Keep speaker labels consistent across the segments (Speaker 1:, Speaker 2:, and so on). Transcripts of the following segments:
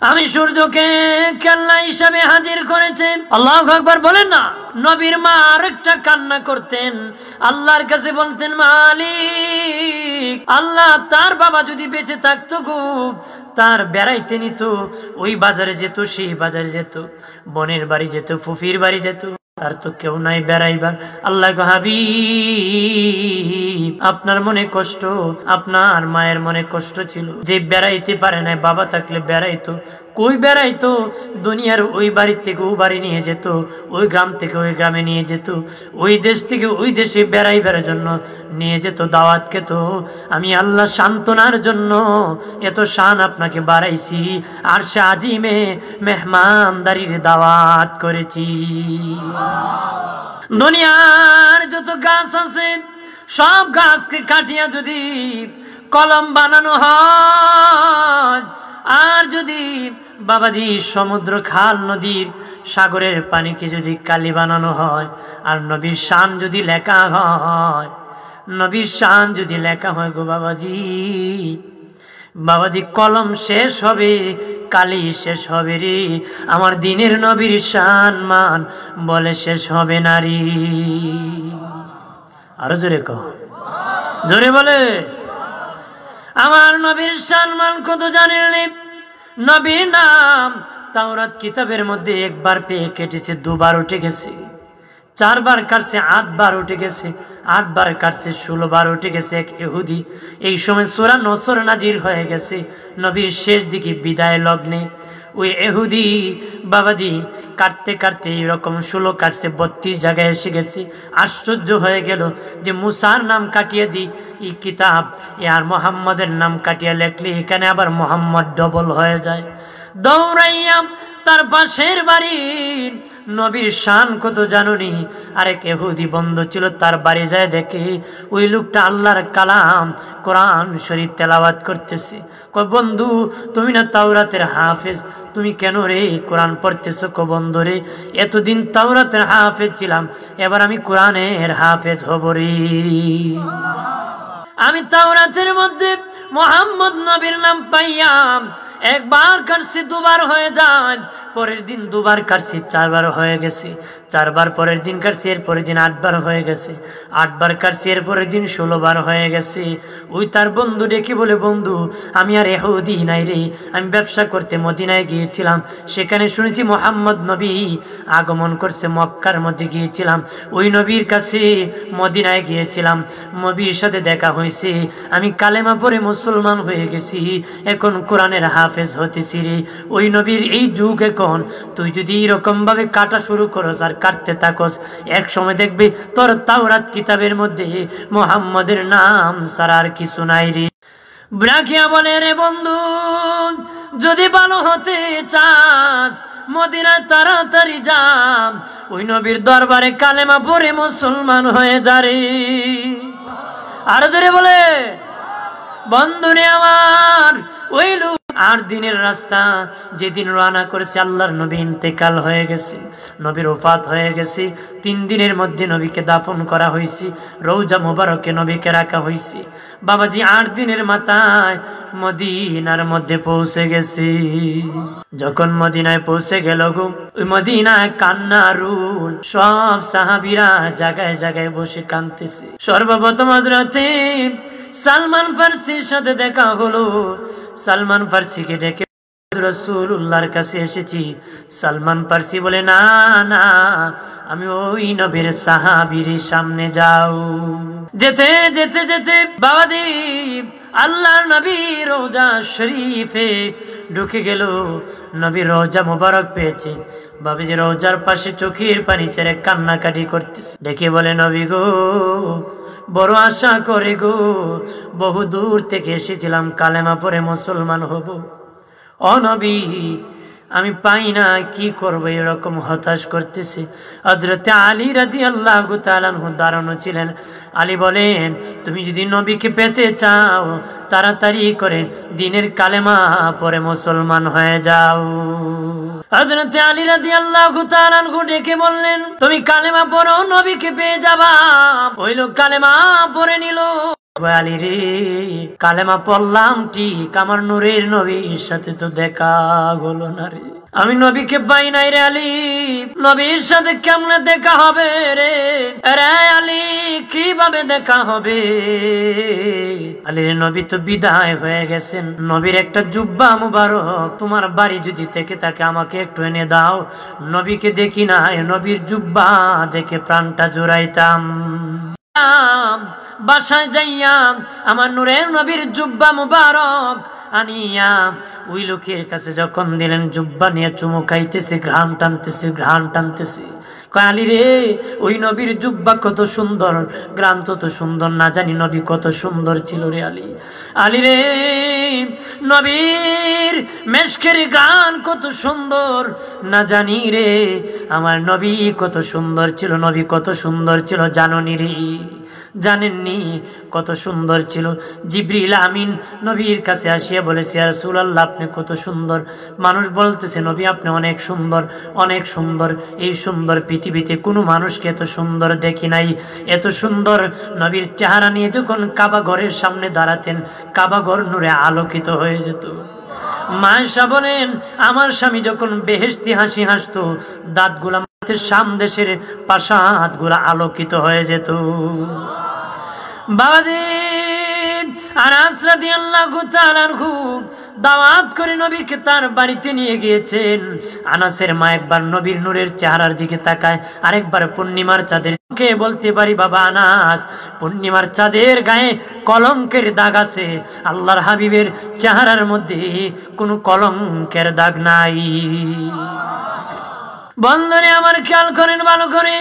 Speaker 1: আমি সূর্যকে কেল্লা হিসাবে হাজির করেছেন। আল্লাহু আকবার বলেন না। নবীর মা আরেকটা কান্না করতেন, আল্লাহর কাছে বলতেন, মালিক, আল্লাহ তার বাবা যদি বেঁচে থাকতো খুব তার বেড়াইতে নিত, ওই বাজারে যেত, সেই বাজারে যেত, বোনের বাড়ি যেত, ফুফির বাড়ি যেত, তার তো কেউ নাই বেড়াইবার। আল্লাহ গো হাবিব, আপনার মনে কষ্ট, আপনার মায়ের মনে কষ্ট ছিল যে বেড়াইতে পারে না, বাবা থাকলে বেড়াইতো। কই বেড়াইতো? দুনিয়ার ওই বাড়ি থেকে ওই বাড়ি নিয়ে যেত, ওই গ্রাম থেকে ওই গ্রামে নিয়ে যেত, ওই দেশ থেকে ওই দেশে বেড়াইবার জন্য নিয়ে যেত, দাওয়াত খেত। আমি আল্লাহ সান্ত্বনার জন্য এত শান আপনাকে বাড়াইছি, আর আজিমে মেহমানদারির দাওয়াত করেছি। দুনিয়ার যত গাছ আছে সব গাছকে কাটিয়া যদি কলম বানানো হয়, আর যদি বাবাজি সমুদ্র, খাল, নদীর, সাগরের পানিকে যদি কালি বানানো হয়, আর নবীর শান যদি লেখা হয়, নবীর শান যদি লেখা হয় গো বাবাজি, বাবাজি কলম শেষ হবে, কালি শেষ হবে রে, আমার দিনের নবীর শান মান বলে শেষ হবে নারী। আরো জোরে কহ, জোরে বলে। আমার নবীর শান মান কত জানেন? নবীর নাম তাওরাত কিতাবের মধ্যে একবার পেয়ে কেটেছে, দুবার উঠে গেছে, 4 বার কাটছে, 8 বার উঠে গেছে, 8 বার কাটছে, 16 বার উঠে গেছে এক ইহুদি। এই সময় সূরা নসর নাজির হয়ে গেছে নবীর শেষ দিকে বিদায় লগ্নে। ওই ইহুদি বাবাজি কাটতে কাটতে এরকম 16 কাটছে, 32 জায়গায় এসে গেছে। আশ্চর্য হয়ে গেল যে মুসার নাম কাটিয়ে দিই এই কিতাব, আর মোহাম্মদের নাম কাটিয়ে লেখলে এখানে আবার মোহাম্মদ ডবল হয়ে যায়। দৌড়াইয়া তার পাশের বাড়ির নবীর শান কত জানুনি, আরেক ইহুদি বন্ধু ছিল, তার বাড়ি যায় দেখে ওই লোকটা আল্লাহর কালাম কোরআন শরীফ তেলাওয়াত করতেছে। কয় বন্ধু, তুমি না তাওরাতের হাফেজ, তুমি কেন রে কোরআন পড়তেছো? কো বন্ধু রে, এতদিন তাওরাতের হাফেজ ছিলাম, এবার আমি কোরআনের হাফেজ হব রে। আমি তাওরাতের মধ্যে মোহাম্মদ নবীর নাম পাইয়াম, একবার কাটছি 2 বার হয়ে যায়, পরের দিন 2 বার কাটছি 4 বার হয়ে গেছে, 4 বার পরের দিন কাটছি, এর পরের দিন 8 বার হয়ে গেছে, 8 বার কাটছি, এর পরের দিন 16 বার হয়ে গেছে। ওই তার বন্ধু ডেকে বলে, বন্ধু আমি আর ইহুদি নাই রে, আমি ব্যবসা করতে মদিনায় গিয়েছিলাম, সেখানে শুনেছি মোহাম্মদ নবী আগমন করছে, মক্কার মধ্যে গিয়েছিলাম, ওই নবীর কাছে মদিনায় গিয়েছিলাম, নবীর সাথে দেখা হয়েছে, আমি কালেমা পড়ে মুসলমান হয়ে গেছি, এখন কোরআনের হাফেজ হতেছি রে। ওই নবীর এই যুগ এখন, তুই যদি এরকম ভাবে কাটা শুরু করস আর কাটতে থাকস, এক সময় দেখবি তোর তাওরাত কিতাবের মধ্যে মুহাম্মাদের নাম ছাড়া আর কিছু নাই রে। ব্রাকিয়া বলে, রে বন্ধু, যদি ভালো হতে চাস মদিনায় তাড়াতাড়ি যা, ওই নবীর দরবারে কালেমা পড়ে মুসলমান হয়ে যা রে। আর ধরে বলে, বন্ধুরে আমার, ওই লোক 8 দিনের রাস্তা যেদিন রওনা করেছে, আল্লাহর নবী ইন্তেকাল হয়ে গেছে, নবীর ওফাত হয়ে গেছে, 3 দিনের মধ্যে নবীকে দাফন করা হয়েছে, রওজা মুবারকে নবীকে রাখা হয়েছে। বাবাজি 8 দিনের মাথায় মদিনার মধ্যে পৌঁছে গেছে। যখন মদিনায় পৌঁছে গেল গো, ওই মদিনায় কান্নারুল সব সাহাবীরা জায়গায় জায়গায় বসে কাঁদতেছে। সর্বপ্রথম হযরতে সালমান ফারসির সাথে দেখা হলো। সালমান ফারসিকে ডেকে রাসূলুল্লাহর কাছে এসেছি। সালমান ফারসি বলে, না না, আমি ওই নবীর সাহাবীর সামনে যাও। যেতে যেতে যেতে বাবাজি আল্লাহর নবী রওজা শরীফে ঢুকে গেল। নবী রওজা মুবারক পেয়েছে, বাবাজি রওজার পাশে চোখের পানি ছেড়ে কান্নাকাটি করতেছে। ডেকে বলে, নবী গো, বড় আশা করে গো, বহু দূর থেকে এসেছিলাম কালেমা পড়ে মুসলমান হব, ও নবী আমি পাই না, কি করব, এরকম হতাশ করতেছে। হযরতে আলী রাদিয়াল্লাহু তাআলা আনহু দাঁড়ানো ছিলেন। আলী বলেন, তুমি যদি নবীকে পেতে চাও তাড়াতাড়ি করে দিনের কালেমা পড়ে মুসলমান হয়ে যাও। হযরতে আলী রাদিয়াল্লাহু তাআলা আনহু ডেকে বললেন, তুমি কালেমা পড়ো, নবীকে পেয়ে যাবা। ওই লোক কালেমা পড়ে নিল। আলী রে, কালেমা পড়লাম ঠিক, আমার নূরের নবীর সাথে তো দেখা হলো না রে। আমি নবীকে পাই নাই রে আলী, নবীর সাথে কেমনে দেখা হবে রে? রে আলী, কিভাবে দেখা হবে? আলীর নবী তো বিদায় হয়ে গেছেন। নবীর একটা জুব্বা মুবারক তোমার বাড়ি যদি থেকে তাকে আমাকে একটু এনে দাও। নবীকে দেখি নাই, নবীর জুব্বা দেখে প্রাণটা জোড়াইতাম। বাসায় যাইয়া আমার নূরের নবীর জুব্বা মুবারক আনিয়া ওই লোকের কাছে যখন দিলেন, জুব্বা নিয়ে চুমু খাইতেছে, ঘ্রাণ টানতেছে, ঘ্রাণ টানতেছে। কয় আলী রে, ওই নবীর জুব্বা কত সুন্দর, ঘ্রাণ তত সুন্দর, না জানি নবী কত সুন্দর ছিল রে আলী। আলী রে, নবীর মেশকের ঘ্রাণ কত সুন্দর, না জানি রে আমার নবী কত সুন্দর ছিল, নবী কত সুন্দর ছিল জাননি রে, জানেননি কত সুন্দর ছিল। জিবরিল আমিন নবীর কাছে আসিয়া বলেছে, ইয়া রাসূলুল্লাহ, আপনি কত সুন্দর। মানুষ বলতেছে নবী আপনি অনেক সুন্দর, অনেক সুন্দর, এই সুন্দর পৃথিবীতে কোনো মানুষকে এত সুন্দর দেখি নাই। এত সুন্দর নবীর চেহারা নিয়ে যখন কাবা ঘরের সামনে দাঁড়াতেন, কাবা ঘর নূরে আলোকিত হয়ে যেত। মায়েশা বলেন, আমার স্বামী যখন বেহেশতি হাসি হাসতো, দাঁতগুলা সামদেশের প্রাসাদগুলা আলোকিত হয়ে যেত। বাবাজি আনাস রাদিয়াল্লাহু তাআলা আনহু দাওয়াত করে নবীকে তার বাড়িতে নিয়ে গিয়েছেন। আনাসের মা একবার নবীর নূরের চেহারার দিকে তাকায়, আরেকবার পূর্ণিমার চাঁদের দিকে। বলতে পারি বাবা আনাস, পূর্ণিমার চাঁদের গায়ে কলঙ্কের দাগ আছে, আল্লাহর হাবিবের চেহারার মধ্যে কোনো কলঙ্কের দাগ নাই। বন্ধুরে আমার খেয়াল করেন ভালো করে,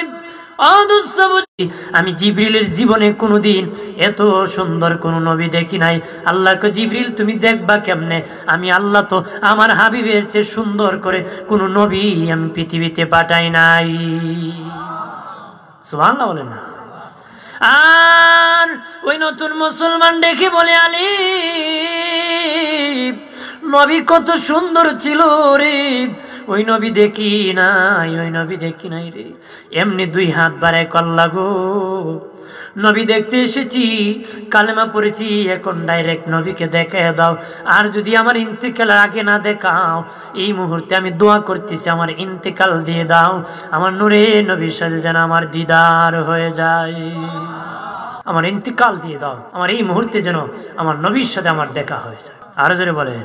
Speaker 1: আমি জিবরিলের জীবনে কোনোদিন এত সুন্দর কোন নবী দেখি নাই। আল্লাহকে জিবরিল তুমি দেখবা কেমনে? আমি আল্লাহ তো আমার হাবিবের চেয়ে সুন্দর করে কোন নবী আমি পৃথিবীতে পাঠাই নাই। সুবহানাল্লাহ বলেন না? আর ওই নতুন মুসলমান দেখে বলে, আলী নবী কত সুন্দর ছিল রে, ওই নবী দেখি নাই, ওই নবী দেখি নাই রে। এমনি দুই হাত বাড়ায় কল্লা গো, নবী দেখতে এসেছি, কালেমা পড়েছি, এখন ডাইরেক্ট নবীকে দেখায় দাও। আর যদি আমার ইন্তেকালের আগে না দেখাও, এই মুহূর্তে আমি দোয়া করতেছি আমার ইন্তেকাল দিয়ে দাও, আমার নূরে নবীর সাথে যেন আমার দিদার হয়ে যায়। আমার ইন্তেকাল দিয়ে দাও, আমার এই মুহূর্তে যেন আমার নবীর সাথে আমার দেখা হয়ে যায়। আরো জোরে বলে,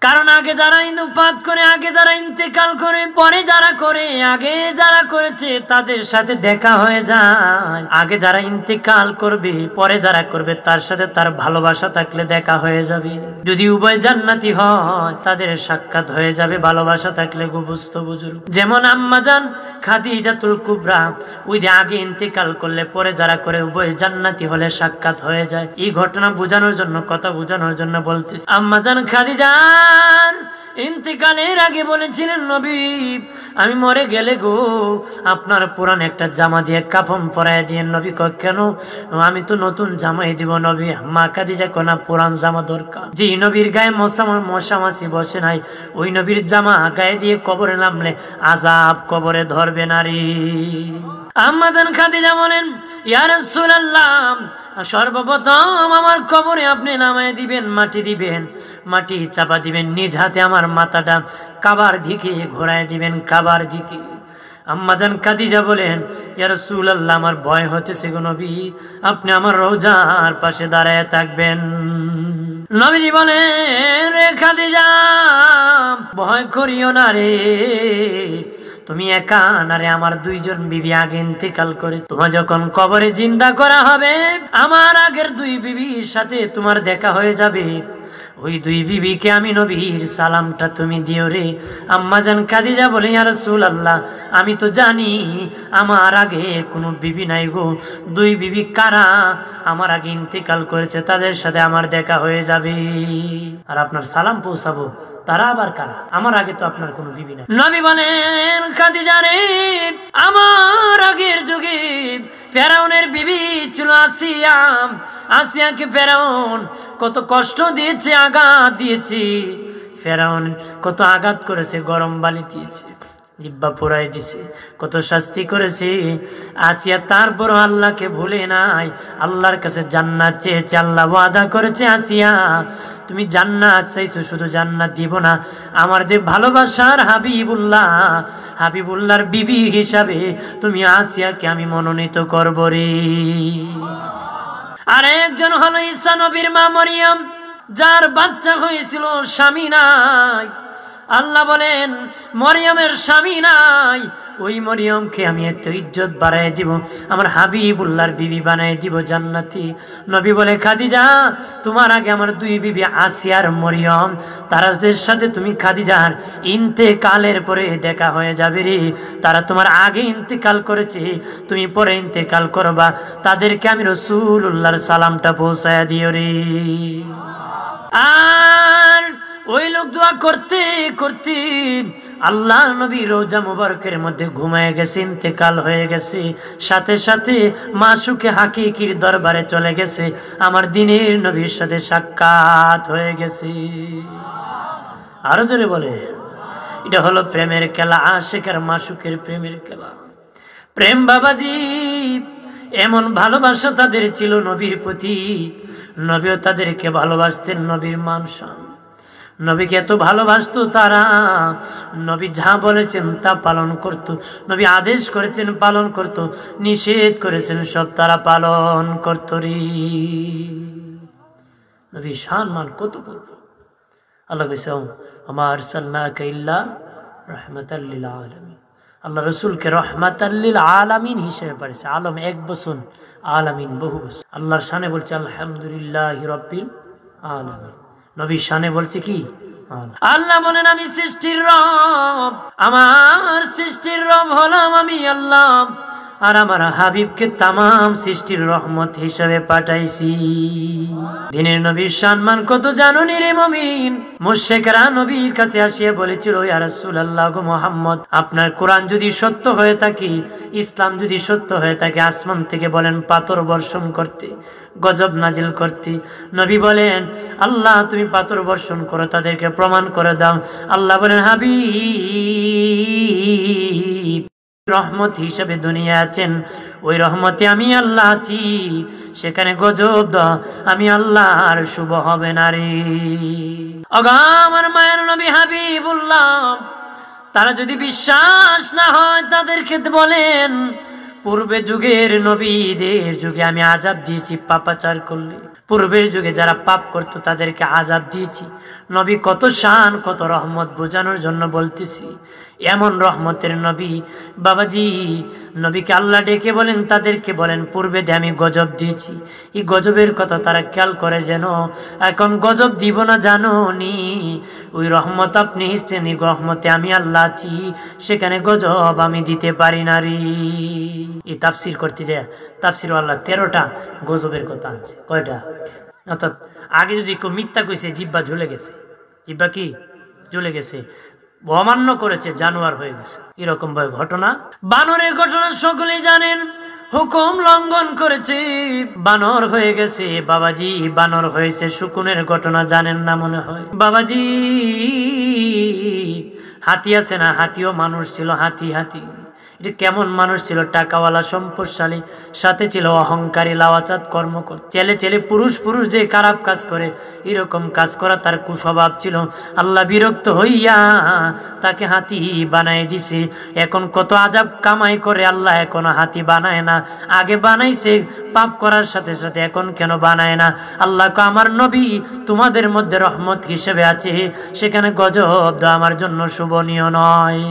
Speaker 1: কারণ আগে যারা ইন্তেকাল করে, আগে যারা ইন্তেকাল করে, পরে যারা করে, আগে যারা করেছে তাদের সাথে দেখা হয়ে যায়। আগে যারা ইন্তেকাল করবে, পরে যারা করবে, তার সাথে তার ভালোবাসা থাকলে দেখা হয়ে যাবে। যদি উভয় জান্নাতি হয় তাদের সাক্ষাৎ হয়ে যাবে, ভালোবাসা থাকলে বুঝত বুজুর্গ। যেমন আম্মাজান খাদিজাতুল কুবরা, ওই যে আগে ইন্তেকাল করলে পরে যারা করে উভয় জান্নাতি হলে সাক্ষাৎ হয়ে যায়। এই ঘটনা বোঝানোর জন্য, কথা বোঝানোর জন্য বলতেছি। আম্মাজান খাদিজা ইন্তেকালের আগে বলেছিলেন, নবী আমি মরে গেলে গো আপনার পুরান একটা জামা দিয়ে কাফন পরায় দিয়ে। নবী কয় কেন? আমি তো নতুন জামাই দিব। নবী মা খাদিজা কয় না, পুরান জামা দরকার। যে নবীর গায়ে মশা মাছি বসে নাই, ওই নবীর জামা গায়ে দিয়ে কবরে নামলে আযাব কবরে ধরবে নারী। আম্মাজান খাদিজা বলেন, ইয়া রাসূলুল্লাহ সর্বপ্রথম আমার কবরে আপনি নামায় দিবেন, মাটি দিবেন, মাটি চাপা দিবেন, নিজ হাতে আমার মাথাটা কাবার দিকে ঘোরায় দিবেন, কাবার দিকে। আম্মাজান খাদিজা বলেন, ইয়া রাসূলুল্লাহ আমার ভয় হতেছে গো নবী, আপনি আমার রওজার পাশে দাঁড়ায় থাকবেন। নবীজি বলেন, রে খাদিজা ভয় করিও না রে, তুমি একা না রে, আমার দুইজন বিবি আগে ইন্তেকাল করে। তোমার যখন কবরে জিন্দা করা হবে, আমার আগের দুই বিবির সাথে তোমার দেখা হয়ে যাবে। ওই দুই বিবিকে আমি নবীর সালামটা তুমি দিও রে। আম্মাজান খাদিজা বলে, ইয়া রাসূলুল্লাহ আমি তো জানি আমার আগে কোনো বিবি নাই গো, দুই বিবি কারা আমার আগে ইন্তেকাল করেছে, তাদের সাথে আমার দেখা হয়ে যাবে, আর আপনার সালাম পৌঁছাবো। তারা আবার কারা? আমার আগে তো আপনার কোনো বিবি নাই। নবী বলেন, খাদিজা রে আমার আগের যুগে ফেরাউনের বিবি ছিল আসিয়া। আসিয়াকে ফেরাউন কত কষ্ট দিয়েছে, আঘাত দিয়েছে। ফেরাউন কত আঘাত করেছে, গরম বালি দিয়েছে। জিহ্বা পুরাই দিছে, কত শাস্তি করেছে। আসিয়া তারপর আল্লাহকে ভুলে নাই, আল্লাহর কাছে জান্নাত চেয়েছে। আল্লাহ ওয়াদা করেছে, আসিয়া তুমি জান্নাত চাইছো, শুধু জান্নাত দিব না, আমার যে ভালোবাসার হাবিবুল্লাহর বিবি হিসাবে তুমি আসিয়াকে আমি মনোনীত করব রে। আর একজন হলো ঈসা নবীর মা মরিয়ম, যার বাচ্চা হয়েছিল, স্বামী নাই। আল্লাহ বলেন মরিয়মের স্বামী নাই, ওই মরিয়মকে আমি এত ইজ্জত বাড়াই দিব, আমার হাবিবুল্লাহর বিবি বানাই দিব জান্নাতি। নবী বলে খাদিজা, তোমার আগে আমার দুই বিবি আসিয়া আর মরিয়ম, তাদের সাথে তুমি খাদিজার ইন্তেকালের পরে দেখা হয়ে যাবে রে। তারা তোমার আগে ইন্তেকাল করেছে, তুমি পরে ইন্তেকাল করবা, তাদেরকে আমি রাসূলুল্লাহর সালামটা পৌঁছায়া দিও রে। আর ওই লোক দোয়া করতে করতে আল্লাহর নবী রোজা মুবারকের মধ্যে ঘুমায় গেছে, ইন্তেকাল হয়ে গেছে। সাথে সাথে মাসুকে হাকিকির দরবারে চলে গেছে, আমার দিনের নবীর সাথে সাক্ষাৎ হয়ে গেছে। আরো জোরে বলে, এটা হলো প্রেমের খেলা, আশিক আর মাসুকের প্রেমের খেলা। প্রেম বাবাজি, এমন ভালোবাসা তাদের ছিল নবীর প্রতি, নবীও তাদেরকে ভালোবাসতেন। নবীর মান শান, নবীকে এত ভালোবাসতো তারা, নবী যা বলেছেন তা পালন করত, নবী আদেশ করেছেন পালন করত, নিষেধ করেছেন সব তারা পালন করত রে। নবী শান মান কত বলবো। আল্লাহ কইছে ওমা আরসালনাকা ইল্লা রাহমাতাল লিল আলামিন, আল্লাহ রাসূলকে রাহমাতাল লিল আলামিন হিসেবে পাঠিয়েছে। আলম এক বচন, আলামিন বহু বচন। আল্লাহর শানে বলছে আলহামদুলিল্লাহি রাব্বিল আলামিন, নবীর শানে বলছে কি আল্লাহ বলেন আমি সৃষ্টির রব, আমার সৃষ্টির রব হলাম আমি আল্লাহ, আর আমার হাবিবকে তামাম সৃষ্টির রহমত হিসেবে পাঠাইছি। দিনের নবীর সম্মান কত জানো নি রে মুমিন? মুশরিকরা নবীর কাছে আসিয়া বলেছিল, ইয়া রাসূলুল্লাহ গো মুহাম্মদ, আপনার কোরআন যদি সত্য হয়ে থাকে, ইসলাম যদি সত্য হয়ে থাকে, আসমান থেকে বলেন পাথর বর্ষণ করতে, গজব নাজিল করতে। নবী বলেন আল্লাহ তুমি পাথর বর্ষণ করো, তাদেরকে প্রমাণ করে দাও। আল্লাহ বলেন হাবিব রহমত হিসেবে দুনিয়া আছেন, ওই রহমতে আমি আল্লাহ আছি, সেখানে গজব দাও আমি আল্লাহ আর শুভ হবে না রে। আমার মায়ের নবী হাবিবুল্লাহ, তারা যদি বিশ্বাস না হয় তাদেরকে বলেন পূর্বে যুগের নবীদের যুগে আমি আযাব দিয়েছি পাপাচার করলে, পূর্বের যুগে যারা পাপ করত তাদেরকে আযাব দিয়েছি। নবী কত শান কত রহমত বোঝানোর জন্য বলতেছি। এমন রহমতের নবী বাবাজি, নবীকে আল্লাহ ডেকে বলেন তাদেরকে বলেন পূর্বে দিয়ে আমি গজব দিয়েছি, এই গজবের কথা তারা খেয়াল করে যেন, এখন গজব দিব না জানো নি, ওই রহমত আপনি এসছেন, এই রহমতে আমি আল্লাহ আছি, সেখানে গজব আমি দিতে পারি না রে। এই তাফসির করতে যায়, তাফসির আল্লাহ 13টা গজবের কথা আছে। কয়টা? অর্থাৎ আগে যদি কেউ মিথ্যা কইছে, জিহ্বা ঝুলে গেছে, জিহ্বা কি ঝুলে গেছে, অমান্য করেছে, জানোয়ার হয়ে গেছে, এরকম ভাবে ঘটনা। বানরের ঘটনা সকলেই জানেন, হুকুম লঙ্ঘন করেছে, বানর হয়ে গেছে। বাবাজি বানর হয়েছে, শকুনের ঘটনা জানেন না মনে হয়। বাবাজি হাতি আছে না, হাতিও মানুষ ছিল। হাতি এটা কেমন মানুষ ছিল? টাকাওয়ালা সম্পদশালী, সাথে ছিল অহংকারী লাওয়াচাত কর্মকর, ছেলে পুরুষ যে খারাপ কাজ করে এরকম কাজ করা তার কুস্বভাব ছিল। আল্লাহ বিরক্ত হইয়া তাকে হাতি বানাই দিছে। এখন কত আযাব কামাই করে আল্লাহ এখনো হাতি বানায় না, আগে বানাইছে পাপ করার সাথে সাথে, এখন কেন বানায় না? আল্লাহ আমার নবী তোমাদের মধ্যে রহমত হিসেবে আছে, সেখানে গজব দেওয়া আমার জন্য শোভনীয় নয়।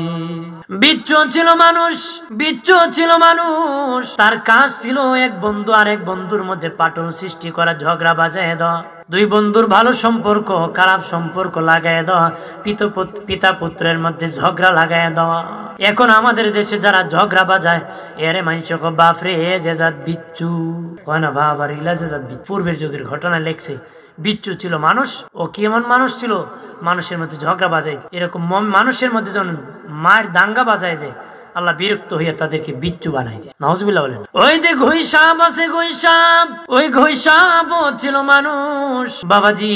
Speaker 1: বিচ্ছু ছিল মানুষ, তার কাজ ছিল এক বন্ধু আর এক বন্ধুর মধ্যে পাটন সৃষ্টি করা, ঝগড়া বাজায় দেওয়া, দুই বন্ধুর ভালো সম্পর্ক খারাপ সম্পর্ক লাগায় দেওয়া, পিতা পুত্রের মধ্যে ঝগড়া লাগায় দেওয়া। এখন আমাদের দেশে যারা ঝগড়া বাজায়, এরে মানুষ বাপরে যে জাত বিচ্ছু কয় না, বাবার ইলা যে জাত বিচ্ছু। পূর্বের যুগের ঘটনা লেখছে, বিচ্ছু ছিল মানুষ। ও কেমন মানুষ ছিল? মানুষের মধ্যে ঝগড়া বাজায়, এরকম মানুষের মধ্যে যখন মায়ের দাঙ্গা বাজায় দেয়, আল্লাহ বিরক্ত হইয়া তাদেরকে বিচ্ছু বানাই দিয়েছে। নাউজুবিল্লাহ বলেন। ওই যে ঘইসাপ আছে, ওই ঘইসাপ ছিল মানুষ। বাবাজি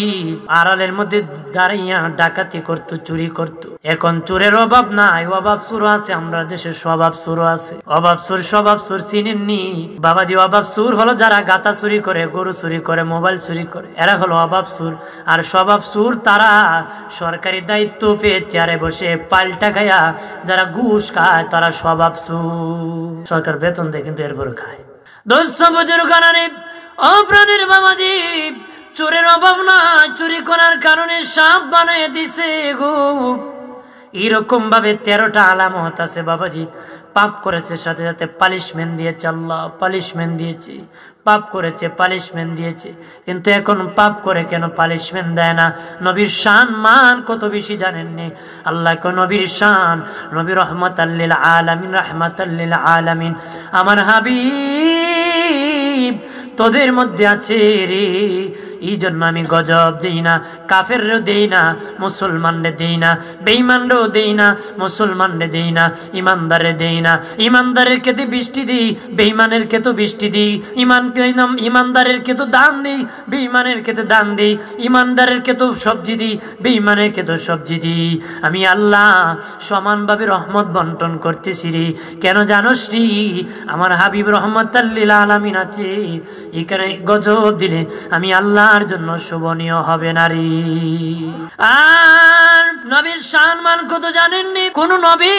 Speaker 1: আড়ালের মধ্যে দাঁড়াইয়া ডাকাতি করত, চুরি করত, এখন চোরের অভাব নাই, অভাব সুর আছে, আমরা দেশে স্বভাব সুর আছে। স্বভাব সুর চিনেননি বাবাজি? অভাব সুর হলো যারা গাতা চুরি করে, গরু চুরি করে, মোবাইল চুরি করে, এরা হলো অভাব সুর। আর স্বভাব সুর তারা সরকারি দায়িত্ব পেয়ে চেয়ারে বসে পাল্টা খায়া যারা ঘুষ খায় তারা স্বভাব সুর। সরকার বেতন দেয় কিন্তু এরপরে খায়। দোস্ত বুজুর্গানারে অপ্রাণের বাবাজি, চোরের অভাব না, চুরি করার কারণে সাপ বানিয়ে দিছে গো। এরকম ভাবে 13টা আলামত আছে বাবাজি। পাপ করেছে সাথে সাথে পানিশমেন্ট দিয়েছে, আল্লাহ পানিশমেন্ট দিয়েছে। পাপ করেছে পানিশমেন্ট দিয়েছে, কিন্তু এখন পাপ করে কেন পানিশমেন্ট দেয় না? নবীর শান মান কত বেশি জানেননি? আল্লাহ কো নবীর শান, নবী রহমাতাল লিল আলামিন, রাহমাতাল লিল আলামিন। আমার হাবিব তোদের মধ্যে আছে রে, এই জন্য আমি গজব দেই না, কাফেরও দেই না, মুসলমানরে দেই না, বেঈমানরেও দেই না, মুসলমানরে দেই না, ইমানদারে দেই না। ইমানদারের খেতে বৃষ্টি দিই, বেঈমানের খেতে বৃষ্টি দিই। ইমানদারের খেতে দান দিই, বেঈমানের খেতে দান দিই। ইমানদারের খেতে সবজি দিই, বেঈমানের খেতে সবজি দিই। আমি আল্লাহ সমানভাবে রহমত বন্টন করতেছি রে। কেন জানোস রে? আমার হাবিব রহমাতাল লিল আলামিন আছে, এখানে গজব দিলে আমি আল্লাহর জন্য শোভনীয় হবে না রে। আর নবীর সম্মান কত জানেননি? কোন নবী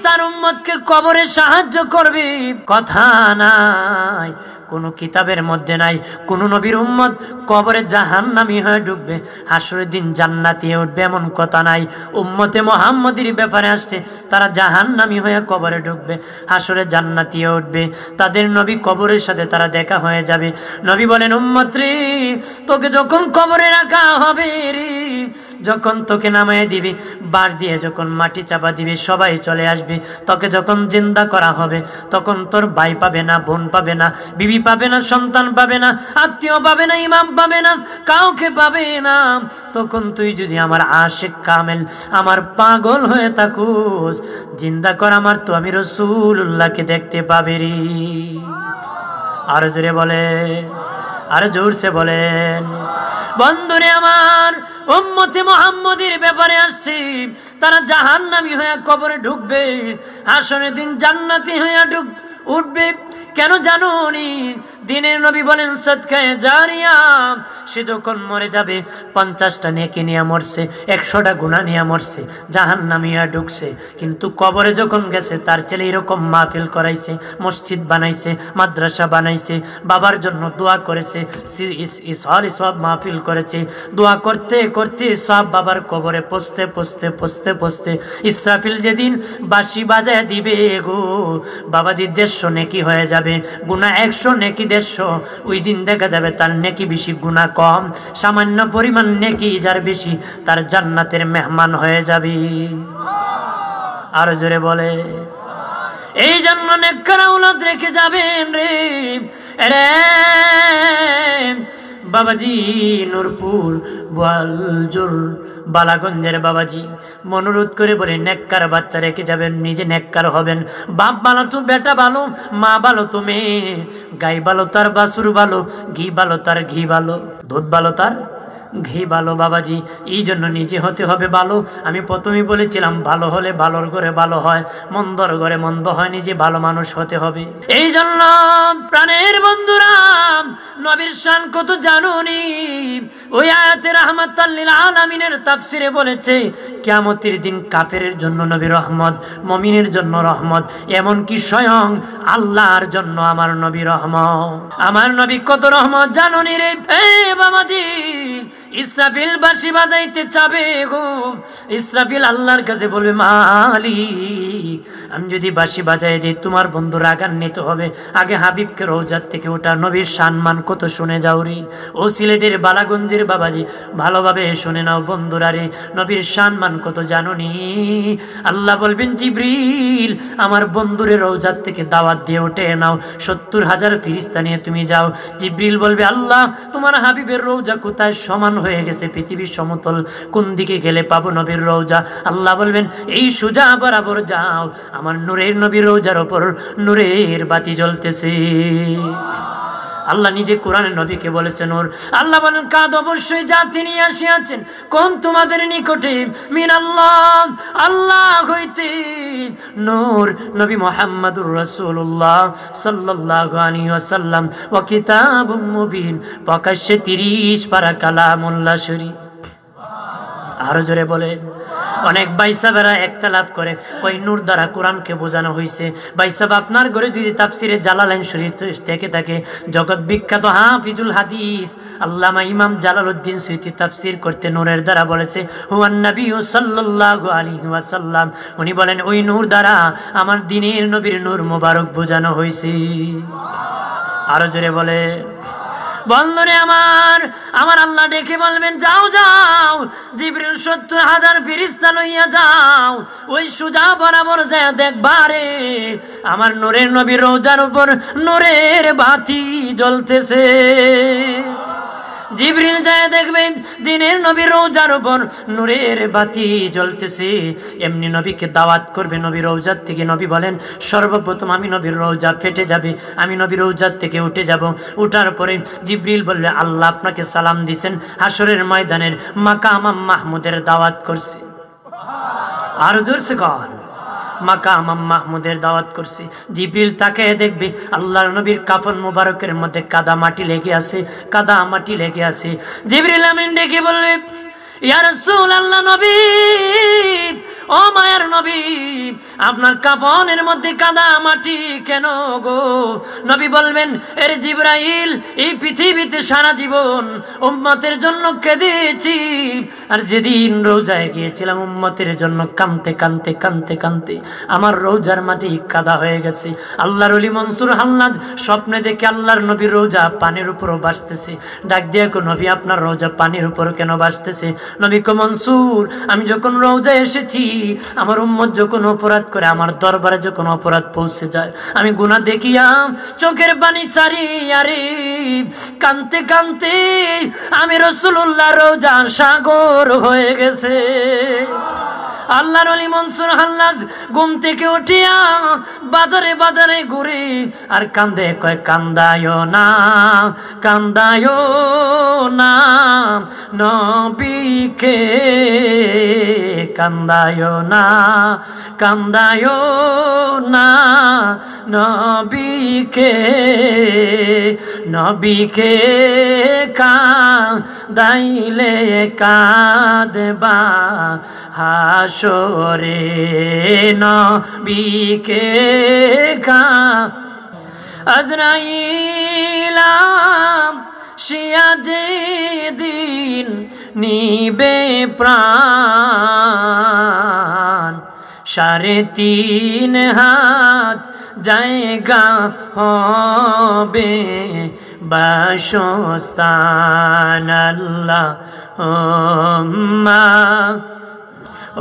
Speaker 1: তার উম্মতকে কবরে সাহায্য করবে কথা নাই, কোন কিতাবের মধ্যে নাই। কোন নবীর উম্মত কবরে জাহান্নামী হয়ে ঢুকবে, হাসরের দিন জান্নাতে উঠবে এমন কথা নাই। উম্মতে মুহাম্মদীর ব্যাপারে আসছে, তারা জাহান্নামী হয়ে কবরে ঢুকবে, হাসরে জান্নাতে উঠবে। তাদের নবী কবরের সাথে তারা দেখা হয়ে যাবে। নবী বলেন, উম্মত রে, তোকে যখন কবরে রাখা হবে রে, যখন তোকে নামায় দিবি, বাঁশ দিয়ে যখন মাটি চাপা দিবি, সবাই চলে আসবে। তোকে যখন জিন্দা করা হবে, তখন তোর ভাই পাবে না, বোন পাবে না, বিবি পাবে না, সন্তান পাবে না, আত্মীয় পাবে না, ইমাম পাবে না, কাউকে পাবে না। তখন তুই যদি আমার আশিক কামেল, আমার পাগল হয়ে থাকুস, জিন্দা কর আমার তো আমি রাসূলুল্লাহকে দেখতে পাবে রে। আর জোরে বলে, আর জোরসে বলেন। বন্ধুরে আমার, উম্মতে মুহাম্মদীর ব্যাপারে আসছে, তারা জাহান্নামী হয়ে কবরে ঢুকবে, হাসরের দিন জান্নাতি হয়ে উঠবে। কেন জানো নি? দিনের নবী বলেন সদকায়ে জারিয়া, সে যখন মরে যাবে 50টা নেকি নিয়ে মরছে, 100টা গুনাহ নিয়ে মরছে, জাহান্নামীয়া ঢুকছে। কিন্তু কবরে যখন গেছে, তার ছেলে এরকম মাহফিল করাইছে, মসজিদ বানাইছে, মাদ্রাসা বানাইছে, বাবার জন্য দোয়া করেছে, সব মাহফিল করেছে। দোয়া করতে করতে সব বাবার কবরে পৌঁছতে পৌঁছতে পৌঁছতে পৌঁছতে ইসরাফিল যেদিন বাঁশি বাজায় দিবে গো বাবাজি, 150 নেকি হয়ে যাবে। গুনাহ 100, নেকি 150। ওই দিন দেখা যাবে তার নেকি বেশি, গুনাহ কম। সামান্য পরিমাণ নেকি যার বেশি, তার জান্নাতের মেহমান হয়ে যাবে। আরো জোরে বলে। এই জন্য নেককার আওলাদ রেখে যাবেন রে। বাবাজি নূরপুর বোয়ালজোর বালাগঞ্জের বাবাজি মনোরোধ করে বলে, নেককার বাচ্চা রেখে যাবেন, নিজে নেককার হবেন। বাপ ভালো তো বেটা ভালো, মা ভালো তো মেয়ে, গাই ভালো তার বাছুর ভালো, ঘি ভালো তার ঘি ভালো, দুধ ভালো তার ঘি ভালো। বাবাজি এই জন্য নিজে হতে হবে ভালো। আমি প্রথমেই বলেছিলাম, ভালো হলে ভালোর ঘরে ভালো হয়, মন্দর ঘরে মন্দ হয়। নিজে ভালো মানুষ হতে হবে। এই জন্য প্রাণের বন্ধুরা, নবীর শান কত জানুনি? ওই আয়াতে রাহমাতাল লিল আলামিনের তাফসিরে বলেছে, কিয়ামতের দিন কাফেরের জন্য নবী রহমত, মুমিনের জন্য রহমত, এমন কি স্বয়ং আল্লাহর জন্য আমার নবী রহমত। আমার নবী কত রহমত জানুনি রে। এই বাবাজি, ইসরাফিল বাঁশি বাজাইতে চাবে গো। ইসরাফিল আল্লাহর কাছে বলবে, মালিক আমি যদি বাঁশি বাজাই দিই, তোমার বন্ধু রাগান্বিত হবে। আগে হাবিবকে রওজাত থেকে ওটা, নবীর সম্মান কত শুনে যাও রে। ও সিলেটের বালাগঞ্জের বাবাজি ভালোভাবে শুনে নাও বন্ধুরা রে, নবীর সম্মান কত জানোনি? আল্লাহ বলবেন, জিবরিল আমার বন্ধুরে রওজাত থেকে দাওয়াত দিয়ে উঠে নাও, 70,000 ফেরেশতা নিয়ে তুমি যাও। জিবরিল বলবে, আল্লাহ তোমার হাবিবের রওজা কোথায়? সমান হয়ে গেছে পৃথিবীর সমতল, কোন দিকে গেলে পাবো নবীর রওজা? আল্লাহ বলবেন, এই সোজা বরাবর যাও, আমার নূরের নবীর রওজার উপর নূরের বাতি জ্বলতেছে। আল্লাহ নিজে কোরআনে নবীকে বলেছেন নূর। আল্লাহ বলেন কাদ অবশ্যই যা তিনি আসিয়াছেন কোন তোমাদের নিকটে মিনাল্লাহ আল্লাহ হইতে নূর নবী মুহাম্মদুর রাসূলুল্লাহ সাল্লাল্লাহু আলাইহি ওয়াসাল্লাম ওয়া কিতাবুম মুবিন প্রকাশ্যে 30 পারা কালামুল্লাহ শরীফ। আরো জোরে বলে। অনেক ভাই সাহেবেরা একতলাপ করে ওই নূর দ্বারা কোরআনকে বোঝানো হয়েছে। ভাই সাহেব আপনার ঘরে যদি তাফসিরে জালালাইন শরীফ থেকে থাকে, জগৎ বিখ্যাত হাফিজুল হাদিস আল্লামা ইমাম জালালউদ্দিন সুয়ুতী তাফসির করতে নূরের দ্বারা বলেছে হুয়ান নবী সাল্লাল্লাহু আলাইহি ওয়াসাল্লাম। উনি বলেন ওই নূর দ্বারা আমার দ্বীনের নবীর নূর মোবারক বোঝানো হয়েছে। আরো জোরে বলে। বন্ধুরে আমার আল্লাহ ডেকে বলবেন যাও যাও জিবরিল 70,000 ফেরেশতা লইয়া যাও ওই সুজা বরাবর যায় দেখবারে আমার নূরের নবীর রওজার উপর নূরের বাতি জ্বলতেছে। জিবরিল যায় দেখবেন দিনের নবীর রওজার উপর নূরের বাতি জ্বলতেছে। এমনি নবীকে দাওয়াত করবে নবীর রওজার থেকে। নবী বলেন সর্বপ্রথম আমি নবীর রওজা ফেটে যাবে, আমি নবীর রওজার থেকে উঠে যাব। উঠার পরে জিবরিল বলবে আল্লাহ আপনাকে সালাম দিয়েছেন, হাসরের ময়দানের মাকাম মাহমুদের দাওয়াত করছে। আর জোরসে কর মাকাম মাহমুদের দাওয়াত করছে। জিবরিল তাকে দেখবে আল্লাহর নবীর কাফন মোবারকের মধ্যে কাদা মাটি লেগে আছে, কাদা মাটি লেগে আছে। জিবরিল আমিন ডেকে বললে ইয়া রাসূলুল্লাহ নবী, ও মায়ের নবী আপনার কাফনের মধ্যে কাদা মাটি কেন গো? নবী বলবেন এর জিবরাইল এই পৃথিবীতে সারা জীবন উম্মতের জন্য কেঁদেছি, আর যেদিন রোজায় গিয়েছিলাম উম্মতের জন্য কাঁদতে কাঁদতে কাঁদতে কাঁদতে আমার রোজার মাটি কাদা হয়ে গেছে। আল্লাহর ওলি মনসুর হাল্লাদ স্বপ্নে দেখে আল্লাহর নবীর রোজা পানির উপরও ভাসতেছে। ডাক দিয়ে নবী আপনার রোজা পানির উপর কেন ভাসতেছে? নবী কো মনসুর আমি যখন রোজায় এসেছি, আমার উম্মত যখন অপরাধ করে, আমার দরবারে যখন অপরাধ পৌঁছে যায়, আমি গুনাহ দেখিয়া চোখের পানি ছাড়িয়া রে কাঁদতে কাঁদতে আমি রাসূলুল্লাহ রওজার সাগর হয়ে গেছে। আল্লাহর ওলি মনসুর হাল্লাজ ঘুম থেকে উঠিয়া বাজারে বাজারে ঘুরে আর কান্দে কয় কান্দায়ো না কান্দায়ো না নবীকে, কান্দায়ো না কান্দায়ো না নবীকে, নবীকে কাঁদাইলে কাঁদবা হাসরে, নবীকে আজরাইল শিয়া যেদিন নিবে প্রাণ, 3.5 হাত জায়গা হবে বাসস্থান। আল্লাহুম্মা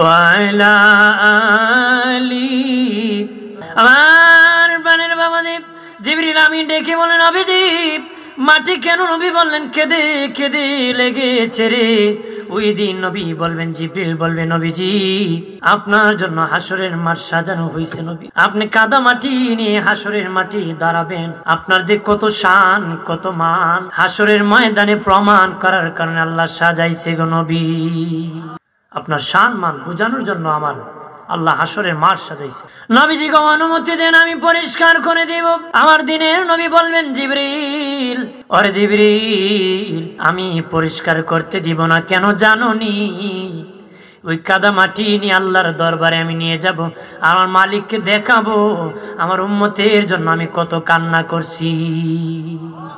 Speaker 1: ওয়ালা আলি। আমার বানের বাবাদেব জিবরিল আমিন ডেকে বলেন নবীজি মাটি কেন? নবী বললেন কেঁদে কেঁদে লেগেছে রে। ওই দিন নবী বলবেন, জিবরিল বলবে নবীজি আপনার জন্য হাসরের মাঠ সাজানো হয়েছে। নবী আপনি কাদা মাটি নিয়ে হাসরের মাটি দাঁড়াবেন, আপনার যে কত শান কত মান হাসরের ময়দানে প্রমাণ করার কারণে আল্লাহ সাজাইছে গো নবী। আপনার শান মান বোঝানোর জন্য আমার আল্লাহ হাসরের মাঠ সাজাইছে। নবীজিকে অনুমতি দেন আমি পরিষ্কার করে দেব। আমার দিনের নবী বলবেন জিবরিল ওরে জিবরিল আমি পরিষ্কার করতে দিব না, কেন জানোনি? ওই কাদা মাটি নিয়ে আল্লাহর দরবারে আমি নিয়ে যাব, আমার মালিককে দেখাবো আমার উম্মতের জন্য আমি কত কান্না করছি।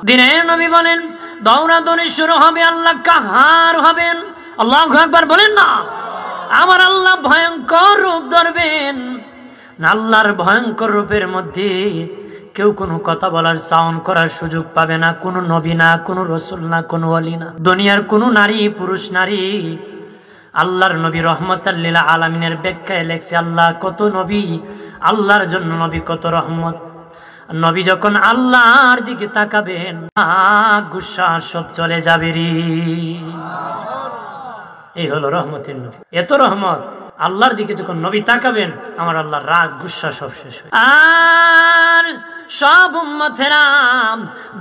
Speaker 1: দিনের নবী বলেন দৌড়াদৌড়ি শুরু হবে, আল্লাহ কাহার হবেন। আল্লাহু আকবার বলেন না। আমার আল্লাহ ভয়ঙ্কর রূপ ধরবেন। আল্লাহর ভয়ঙ্কর রূপের মধ্যে কেউ কোনো কথা বলার সাউন্ড করার সুযোগ পাবে না, কোনো নবী না, কোনো রসুল না, কোনো ওলি না, দুনিয়ার কোনো নারী পুরুষ নারী। আল্লাহর নবী রহমতাল লিল আলামিনের ব্যাখ্যায় লেখছে আল্লাহ কত নবী, আল্লাহর জন্য নবী কত রহমত। নবী যখন আল্লাহর দিকে তাকাবেন গুসা সব চলে যাবে রে। এই হলো রহমতের নবী। এত রহমত, আল্লাহর দিকে যখন নবী তাকাবেন আমার আল্লাহর রাগ গুসা সব শেষ হয়। আর সব উম্মতেরা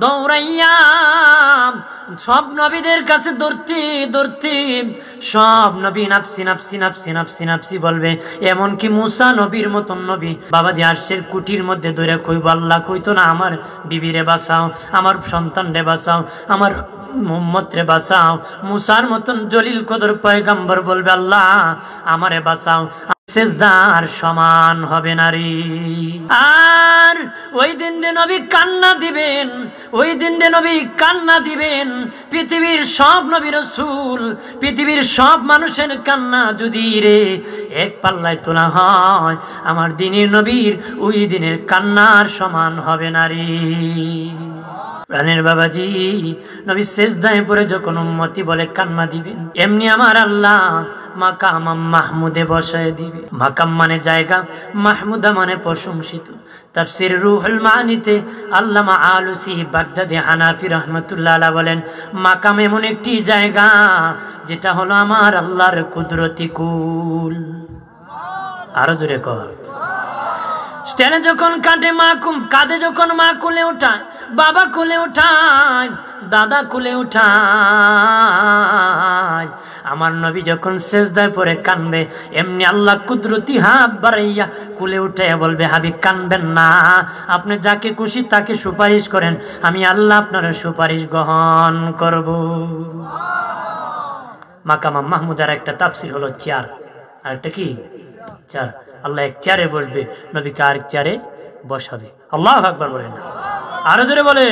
Speaker 1: দৌড়াইয়া সব নবীদের কাছে দৌড়তে সব নবী নাফসি নাফসি নাফসি নাফসি নাফসি বলবে। এমনকি মুসা নবীর মতন নবী বাবাজি আরশের কুটির মধ্যে দৌড়ে কইব, আল্লাহ কইতো না আমার বিবিরে বাঁচাও, আমার সন্তানরে বাঁচাও, আমার মুহাম্মদ রে বাঁচাও। মুসার মতন জলিল কদর পয়গম্বর বলবে, আল্লাহ আমারে বাঁচাও, সেজদার সমান হবে না রে। আর ওই দিন নবী কান্না দিবেন, ওই দিন নবী কান্না দিবেন। পৃথিবীর সব নবী রাসূল, পৃথিবীর সব মানুষের কান্না যদি রে এক পাল্লায় তোলা হয়, আমার দিনের নবীর ওই দিনের কান্নার সমান হবে না রে। প্রাণের বাবাজি নবী সেজদায় পড়ে যখন উম্মতি বলে কান্না দিবেন, এমনি আমার আল্লাহ মাকাম মাহমুদে বসায় দিবে। মাকাম মানে জায়গা, মাহমুদা মানে প্রশংসিত। তাফসীর রুহুল মানিতে আল্লামা আলুসি বাগদাদি হানাফি রাহমাতুল্লাহ আলাইহি বলেন, মাকাম এমন একটি জায়গা যেটা হলো আমার আল্লাহর কুদরতি কুল। আরো জোরে কর। স্টেনে যখন কাঁধে যখন মা কোলে ওঠায়, বাবা কোলে উঠায়, দাদা কোলে উঠায়, আমার নবী যখন সেজদায় পড়ে কানবে, এমনি আল্লাহ কুদরতি হাত বাড়াইয়া কোলে উঠাইয়া বলবে, হাবিব কানবেন না, আপনি যাকে খুশি তাকে সুপারিশ করেন, আমি আল্লাহ আপনার সুপারিশ গ্রহণ করব। মাকামা মাহমুদার একটা তাফসীর হলো চেয়ার, আর একটা কি চেয়ার। আল্লাহ এক চেয়ারে বসবে, নবীকে আরেক চেয়ারে বসাবে। আল্লাহু আকবার বলেন, আরো জোরে বলে।